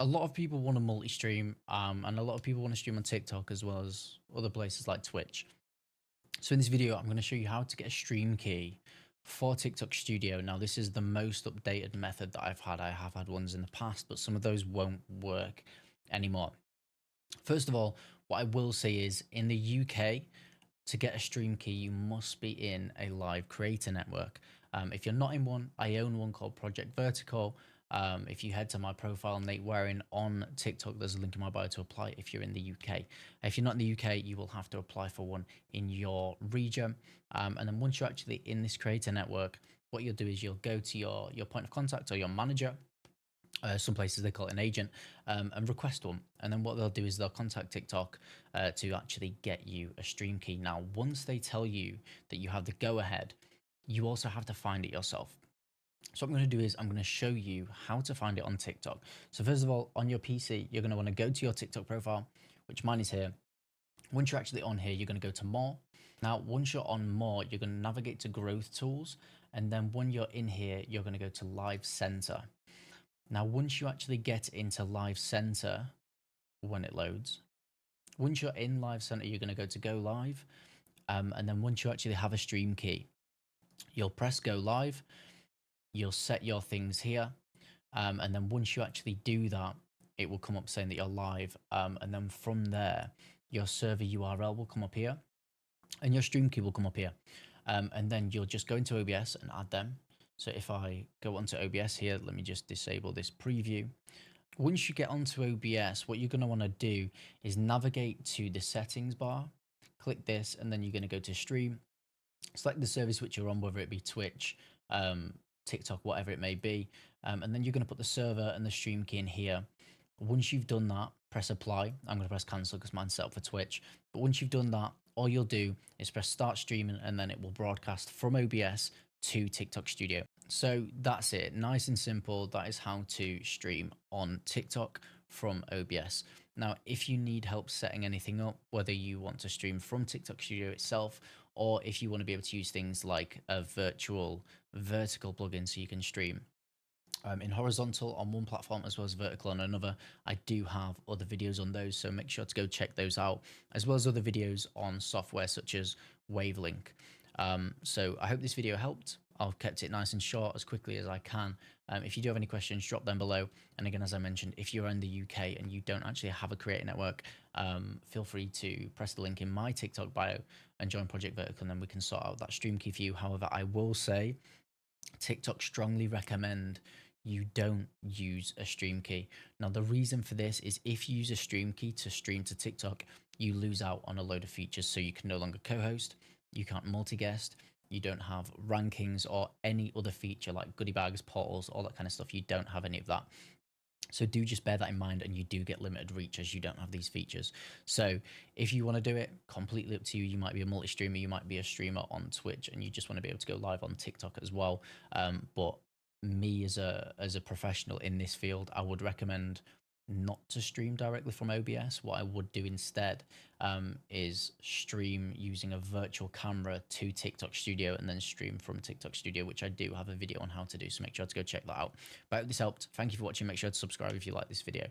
A lot of people want to multi-stream, and a lot of people want to stream on TikTok as well as other places like Twitch. So in this video, I'm going to show you how to get a stream key for TikTok Studio. Now, this is the most updated method that I've had. I have had ones in the past, but some of those won't work anymore. First of all, what I will say is in the UK, to get a stream key, you must be in a live creator network. If you're not in one, I own one called Project Vertical. If you head to my profile, Nate Waring on TikTok, there's a link in my bio to apply if you're in the UK. If you're not in the UK, you will have to apply for one in your region. And then once you're actually in this creator network, what you'll do is you'll go to your point of contact or your manager. Some places they call it an agent, and request one. And then what they'll do is they'll contact TikTok to actually get you a stream key. Now, once they tell you that you have the go ahead, you also have to find it yourself. So what I'm going to do is I'm going to show you how to find it on TikTok. So first of all, on your PC, you're going to want to go to your TikTok profile, which mine is here. Once you're actually on here, you're going to go to more. Now, once you're on more, you're going to navigate to growth tools. And then when you're in here, you're going to go to live center. Now, once you actually get into Live Center, when it loads, once you're in Live Center, you're going to go to Go Live. And then once you actually have a stream key, you'll press Go Live. You'll set your things here. And then once you actually do that, it will come up saying that you're live. And then from there, your server URL will come up here and your stream key will come up here. And then you'll just go into OBS and add them. So if I go onto OBS here, let me just disable this preview. Once you get onto OBS, what you're going to want to do is navigate to the settings bar, click this, and then you're going to go to stream, select the service which you're on, whether it be Twitch, TikTok, whatever it may be. And then you're going to put the server and the stream key in here. Once you've done that, press apply. I'm going to press cancel because mine's set up for Twitch. But once you've done that, all you'll do is press start streaming and then it will broadcast from OBS to TikTok Studio. So that's it. Nice and simple. That is how to stream on TikTok from OBS. Now, if you need help setting anything up, whether you want to stream from TikTok Studio itself, or if you want to be able to use things like a virtual vertical plugin so you can stream in horizontal on one platform as well as vertical on another, I do have other videos on those, so make sure to go check those out, as well as other videos on software such as Wavelink. So I hope this video helped. I've kept it nice and short as quickly as I can. If you do have any questions, drop them below. And again, as I mentioned, if you're in the UK and you don't actually have a creator network, feel free to press the link in my TikTok bio and join Project Vertical, and then we can sort out that stream key for you. However, I will say TikTok strongly recommend you don't use a stream key. Now, the reason for this is if you use a stream key to stream to TikTok, you lose out on a load of features. So you can no longer co-host, you can't multi-guest, you don't have rankings or any other feature like goodie bags, portals, all that kind of stuff. You don't have any of that. So do just bear that in mind, and you do get limited reach as you don't have these features. So if you want to do it, completely up to you. You might be a multi-streamer, you might be a streamer on Twitch, and you just want to be able to go live on TikTok as well. But me as a professional in this field, I would recommend not to stream directly from OBS. What I would do instead is stream using a virtual camera to TikTok Studio and then stream from TikTok Studio, which I do have a video on how to do, so make sure to go check that out. But I hope this helped. Thank you for watching. Make sure to subscribe if you like this video.